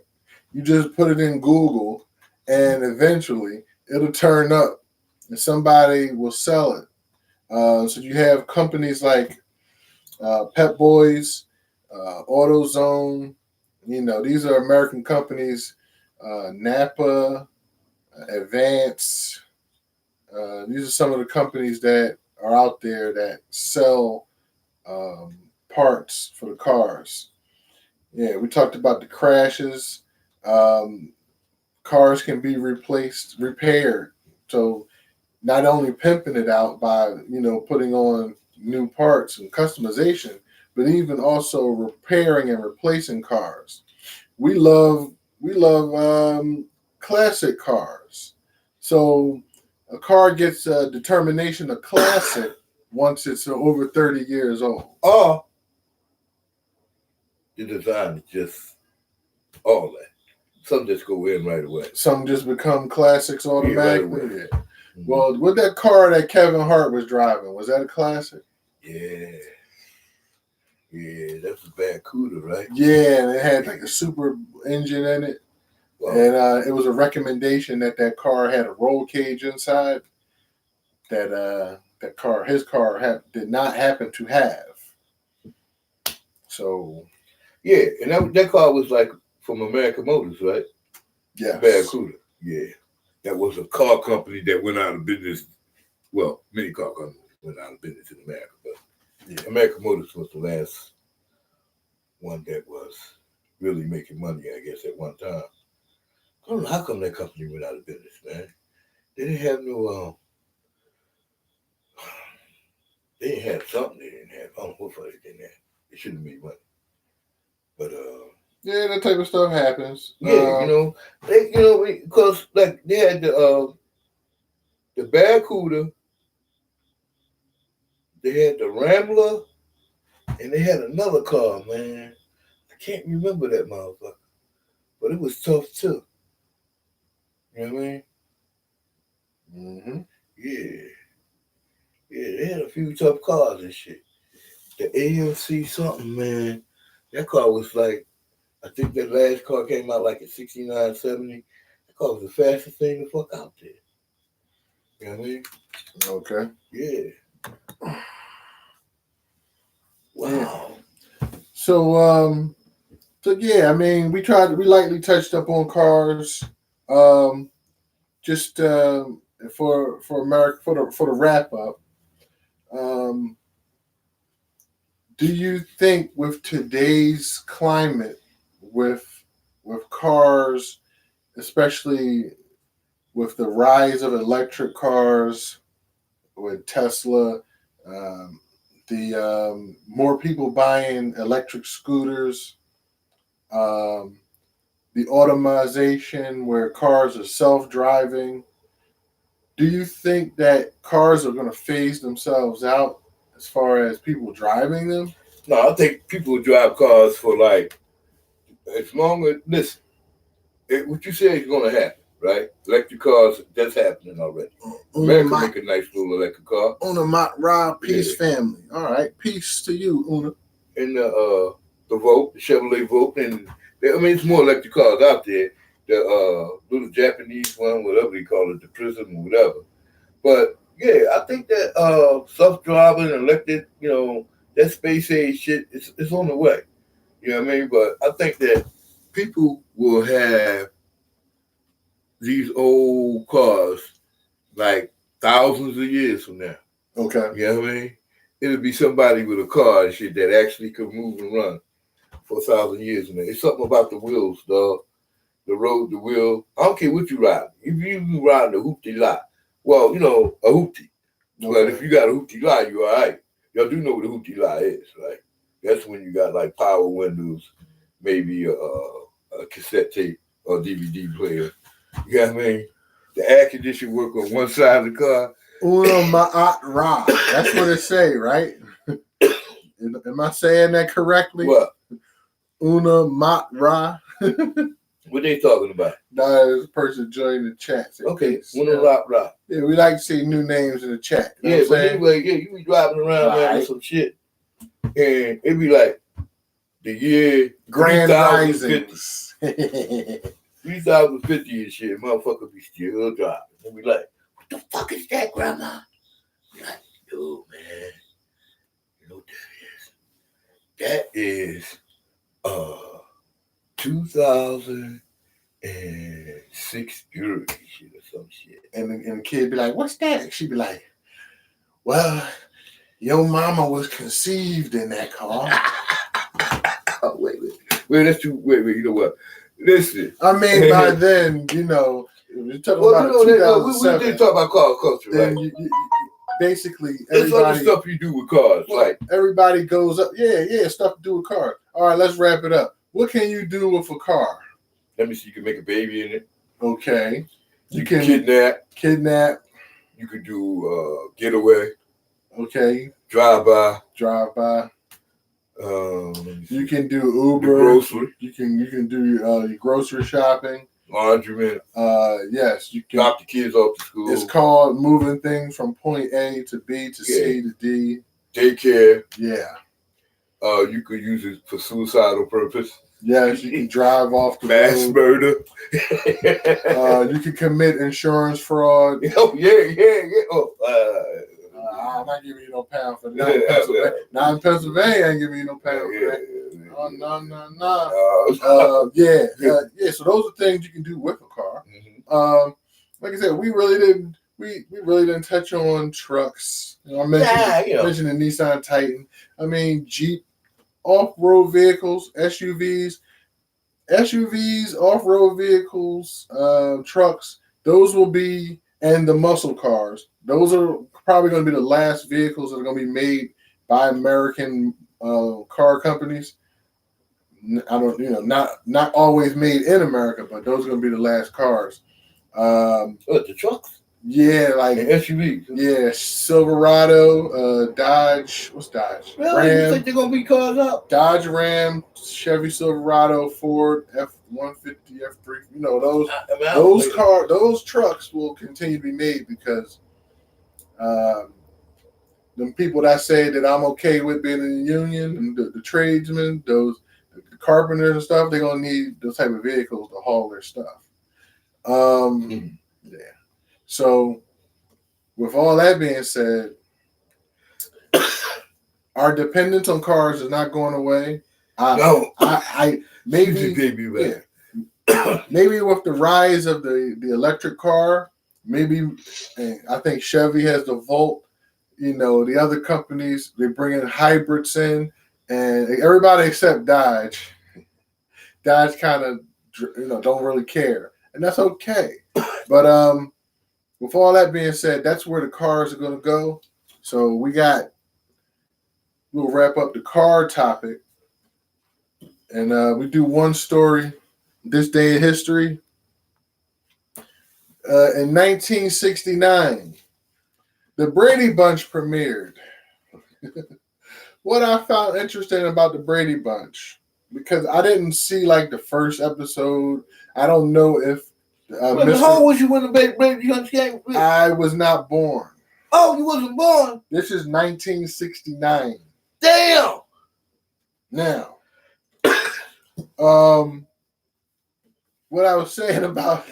you just put it in Google and eventually it'll turn up and somebody will sell it. So you have companies like Pep Boys, AutoZone. You know, these are American companies. Napa, Advance. These are some of the companies that are out there that sell parts for the cars. Yeah, we talked about the crashes. Cars can be repaired. So not only pimping it out by, you know, putting on new parts and customization, but even also repairing and replacing cars. We love classic cars. So a car gets a determination of classic once it's over 30 years old. Oh, the design is just all that. Some just go in right away. Some just become classics automatically. Right away. Yeah. Mm-hmm. Well, with that car that Kevin Hart was driving, was that a classic? Yeah. Yeah, that's a Barracuda, right? Yeah, and it had like a super engine in it. Wow. And it was a recommendation that car had a roll cage inside that his car did not happen to have. So, yeah, and that car was like from American Motors, right? Yeah, Barracuda. Yeah, that was a car company that went out of business. Well, many car companies went out of business in America, but yeah, American Motors was the last one that was really making money, I guess, at one time. I don't know how come that company went out of business, man. They didn't have no. They didn't have something. They didn't have. I don't know what they didn't have. They shouldn't have made money. But yeah, that type of stuff happens. Yeah, because like they had the Barracuda, they had the Rambler, and they had another car, man. I can't remember that motherfucker, but it was tough too. You know what I mean? Mm-hmm. Yeah. Yeah, they had a few tough cars and shit. The AMC something, man. That car was like, I think that last car came out like a 69, 70. That car was the fastest thing the fuck out there. You know what I mean? Okay. Yeah. Wow. So yeah, I mean, we lightly touched up on cars. Just for America, for the wrap up. Do you think with today's climate, with cars, especially with the rise of electric cars, with Tesla, um, the more people buying electric scooters, um, the automation where cars are self-driving, do you think that cars are going to phase themselves out as far as people driving them? No, I think people drive cars for like as long as listen. What you say is going to happen, right? Electric cars, that's happening already. America make a nice little electric car. Una Mott Rob, peace family. All right, peace to you, Una. And the Volt, the Chevrolet Volt, and it's more electric cars out there. The little Japanese one, whatever they call it, the Prism or whatever. But yeah, I think that self-driving, electric, that space age shit, it's on the way. You know what I mean? But I think that people will have these old cars like thousands of years from now. Okay. You know what I mean? It'll be somebody with a car and shit that actually could move and run for 1,000 years. Man. It's something about the wheels, dog. The road, the wheel. I don't care what you ride. If you ride the hoopty lot, well, a hoopty. Okay. But if you got a hoopty lot, you're all right. Y'all do know what a hoopty lot is, right? That's when you got like power windows, maybe a cassette tape or DVD player. You know what I mean? The air conditioner work on one side of the car. Una Ma'at Ra. That's what it say, right? Am I saying that correctly? What? Una Ma'at Ra. What they talking about? There's a person joining the chat. Okay, Una Ma'at Ra. Yeah, we like to see new names in the chat. You know but anyway, you be driving around man, with some shit, and it be like the year Grand Risings. 3050 and shit, motherfucker be still driving. And be like, what the fuck is that, Grandma? Be like, yo, man, you know what that is? That is 2006 Buick shit or some shit. And the kid be like, what's that? She be like, well, your mama was conceived in that car. Oh, wait, that's too, wait, you know what? Listen. I mean, by then, we're talking about 2007. We did talk about car culture, right? You basically, there's other stuff you do with cars, like everybody goes up. Yeah, stuff to do with cars. All right, let's wrap it up. What can you do with a car? Let me see. You can make a baby in it. Okay. You can kidnap. You could do getaway. Okay. Drive by. You can do Uber. Grocery. You can do your grocery shopping. Laundromat. Yes, you can drop the kids off to school. It's called moving things from point A to B to C to D. Daycare. Yeah. You could use it for suicidal purpose. Yes, you can drive off the mass road. Murder. You can commit insurance fraud. Oh yeah. Oh, I'm not giving you no pound for that. Not in Pennsylvania, I ain't giving you no pound for that. No. Yeah. So those are things you can do with a car. Mm-hmm. Like I said, we really didn't touch on trucks. I mentioned the Nissan Titan. I mean, Jeep, off-road vehicles, SUVs, off-road vehicles, trucks. Those will be, and the muscle cars. Those are probably going to be the last vehicles that are going to be made by American car companies. Not always made in America, but those are going to be the last cars. The trucks? Yeah, like SUVs. Yeah, Silverado, Dodge. What's Dodge? Really? You think they're gonna be cars up? Dodge Ram, Chevy Silverado, Ford F-150, F3. Those trucks will continue to be made because the people that say that I'm okay with being in the union and the tradesmen, the carpenters and stuff, they're gonna need those type of vehicles to haul their stuff. Yeah. So, with all that being said, our dependence on cars is not going away. Maybe with the rise of the electric car, maybe I think Chevy has the Volt. The other companies, they bring in hybrids in. and everybody except Dodge. Dodge kind of, don't really care, and that's okay. But with all that being said, that's where the cars are going to go. So we'll wrap up the car topic, and we do one story this day in history. In 1969, the Brady Bunch premiered. What I found interesting about the Brady Bunch, because I didn't see like the first episode. I don't know if how old was you when the Brady Bunch came? I was not born. Oh, you wasn't born? This is 1969. Damn. Now, what I was saying about,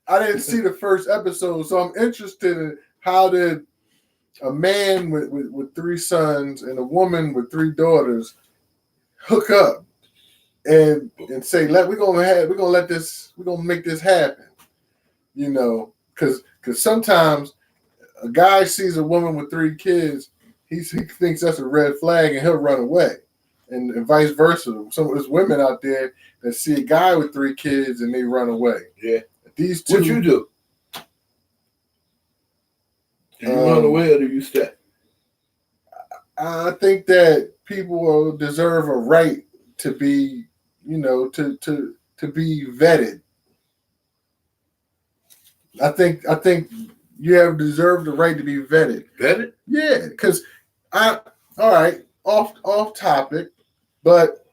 I didn't see the first episode, so I'm interested in how did a man with 3 sons and a woman with 3 daughters hook up and say, we're gonna make this happen, because sometimes a guy sees a woman with 3 kids, he thinks that's a red flag and he'll run away, and vice versa. So there's women out there that see a guy with 3 kids and they run away. Yeah. These two. What you do? Do you run away or do you stay? I think that people deserve a right to be, to be vetted. I think you have deserved the right to be vetted. Vetted? Yeah, because all right, off topic, but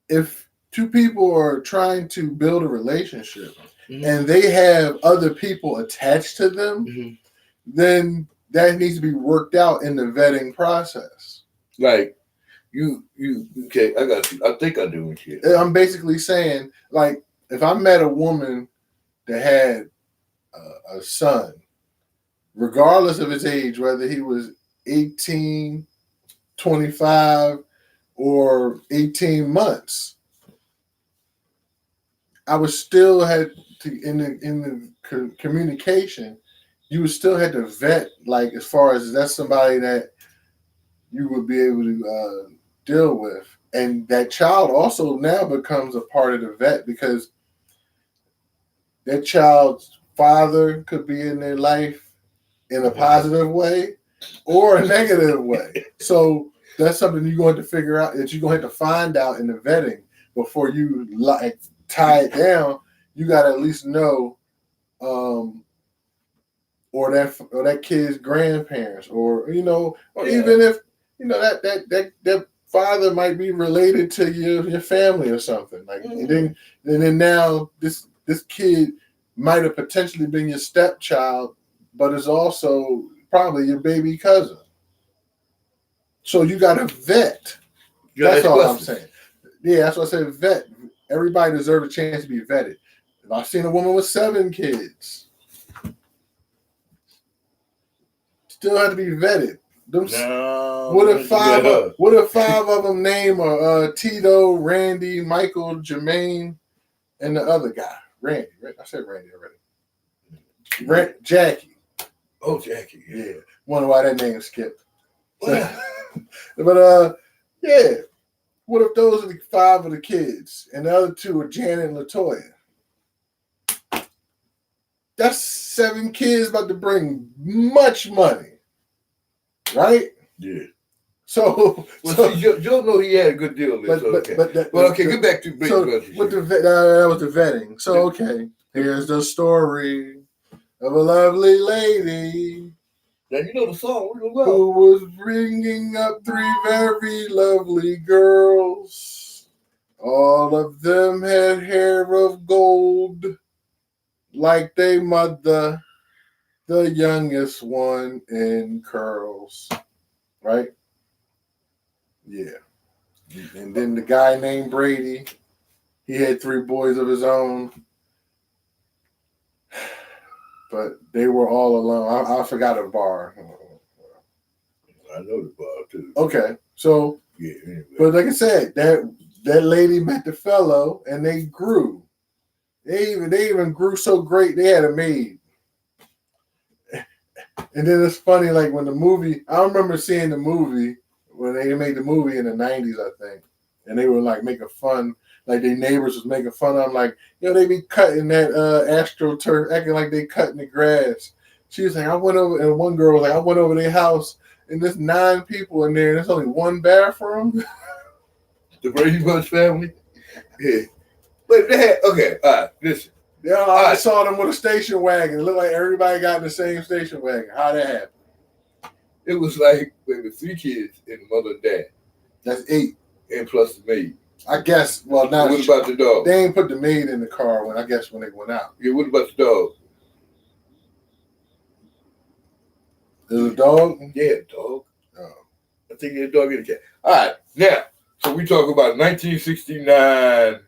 if 2 people are trying to build a relationship and they have other people attached to them, then that needs to be worked out in the vetting process. Like, you okay, I got you. I think I do what you. I'm basically saying, like, if I met a woman that had a son, regardless of his age, whether he was 18, 25, or 18 months, I would still have to, in the communication, you would still have to vet, like, as far as that's somebody that you would be able to deal with. And that child also now becomes a part of the vet, because that child's father could be in their life in a positive way or a negative way. So that's something you're going to figure out, that you're going to have to find out in the vetting before you like tie it down. You got to at least know, or that kid's grandparents, or even if that father might be related to your family or something, like, and then now this kid might have potentially been your stepchild, but is also probably your baby cousin. So you got to vet. That's all I'm saying. Yeah, that's what I said. Vet. Everybody deserves a chance to be vetted. If I've seen a woman with 7 kids, still have to be vetted. What if 5 of them name are Tito, Randy, Michael, Jermaine, and the other guy, Randy? Right? I said Randy already. Jackie. Oh, Jackie. Yeah. Wonder why that name skipped. But yeah. What if those are the 5 of the kids and the other 2 are Janet and LaToya? That's 7 kids about to bring much money, right? Yeah. So, see, Joe know he had a good deal. But okay, get back to so with that was the vetting. So okay, here's the story of a lovely lady. Now you know the song. Who was bringing up 3 very lovely girls. All of them had hair of gold, like they mother. The youngest one in curls, right? Yeah. And then the guy named Brady, he had 3 boys of his own, but they were all alone. I forgot a bar. I know the bar too. Okay, so yeah. Anyway. But like I said, that lady met the fellow, and they grew. They even grew so great they had a maid. And then it's funny, like when the movie, I remember seeing the movie when they made the movie in the 90s, I think, and they were like making fun, like their neighbors was making fun of them, like, they be cutting that AstroTurf, acting like they cutting the grass. She was like, I went over, and one girl was like, I went over their house, and there's 9 people in there, and there's only one bathroom. The Brady Bunch family? Yeah. But they had, okay, all right, listen. Yeah, I saw them with a station wagon. It looked like everybody got in the same station wagon. How'd that happen? It was like there were 3 kids and the mother and dad. That's 8. And plus the maid. I guess, well, now. What about the dog? They ain't put the maid in the car when they went out. Yeah, what about the dog? There's a dog? Yeah, dog. Oh. I think there's a dog in the cat. All right, now, so we talk about 1969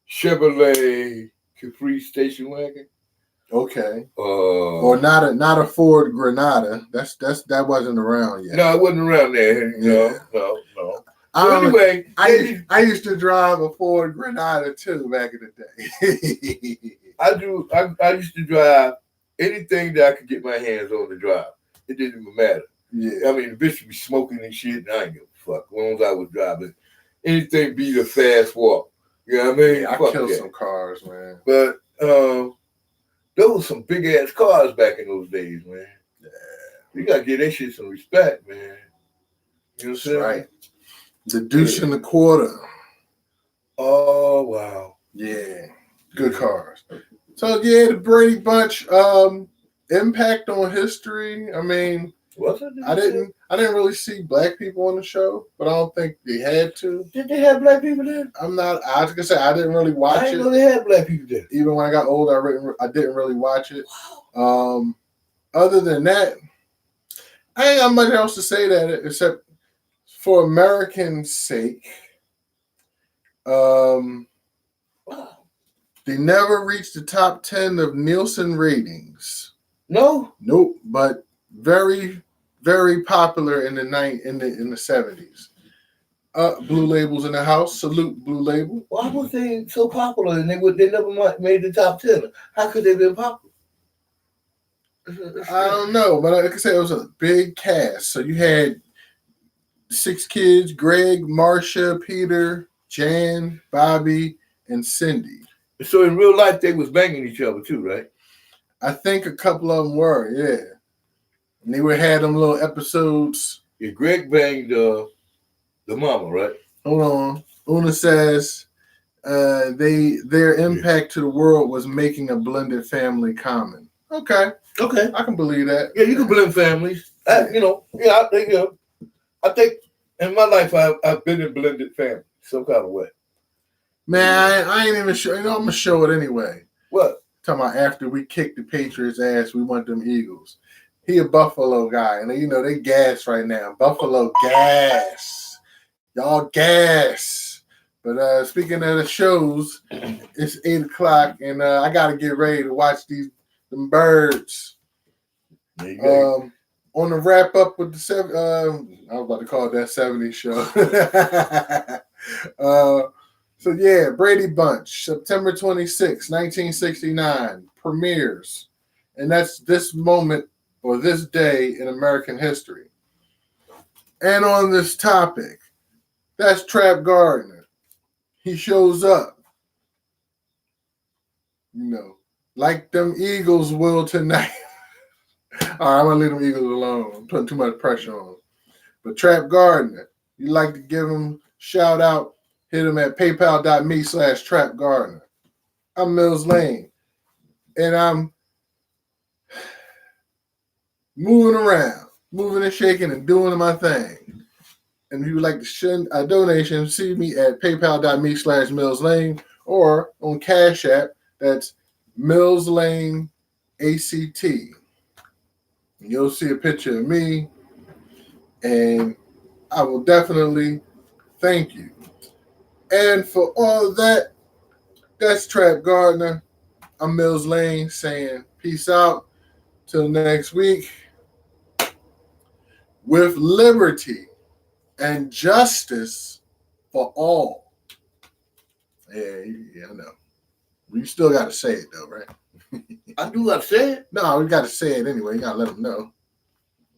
Chevrolet Capri station wagon. Okay. Or not a Ford Granada. That wasn't around yet. No, it wasn't around there. Yeah. No. So anyway, I used to drive a Ford Granada too back in the day. I used to drive anything that I could get my hands on to drive. It didn't even matter. Yeah. I mean, the bitch would be smoking and shit, and I ain't give a fuck. As long as I was driving, anything beat a fast walk. You know what I mean? Yeah, I killed some cars, man. But there was some big ass cars back in those days, man. Yeah. You gotta give that shit some respect, man. You know what I'm saying? Right. The Deuce and the Quarter. Oh wow. Yeah. Good cars. So yeah, the Brady Bunch impact on history. I mean, I didn't really see black people on the show, but I don't think they had to. Did they have black people there? I was gonna say I didn't really watch it. I didn't know they had black people there. Even when I got older, I didn't really watch it. Other than that, I ain't got much else to say that except for Americans' sake. They never reached the top 10 of Nielsen ratings. No? Nope, but very, very popular in the 70s. Blue Label's in the house. Salute Blue Label. Why was they so popular and they never made the top 10? How could they have been popular? I don't know, but like I said, it was a big cast. So you had 6 kids: Greg, Marcia, Peter, Jan, Bobby, and Cindy. So in real life, they was banging each other too, right? I think a couple of them were, yeah. And they had them little episodes. Yeah, Greg banged the mama, right? Hold on. Una says their impact to the world was making a blended family common. Okay, I can believe that. Yeah, you can blend families. I think in my life I've been in blended family some kind of way. Man, I ain't even sure. I'm gonna show it anyway. What? Talking about after we kicked the Patriots' ass, we want them Eagles. He a Buffalo guy, and they gas right now. Buffalo gas, y'all gas. But speaking of the shows, it's 8:00, and I gotta get ready to watch them birds. On the wrap up with the I was about to call it that 70s show. So yeah, Brady Bunch, September 26, 1969, premieres. And that's this moment or this day in American history. And on this topic, that's Trap Gardner. He shows up. Like them Eagles will tonight. All right, I'm going to leave them Eagles alone. I'm putting too much pressure on them. But Trap Gardner, you'd like to give him a shout out, hit him at paypal.me/TrapGardner. I'm Mills Lane, and I'm moving around, moving and shaking and doing my thing. And if you would like to send a donation, see me at paypal.me/Mills Lane or on Cash App, that's Mills Lane ACT. You'll see a picture of me, and I will definitely thank you. And for all of that, that's Trap Gardner. I'm Mills Lane saying peace out till next week. With liberty and justice for all. Yeah, I know. You still got to say it though, right? I do got to say it. No, we got to say it anyway. You got to let them know.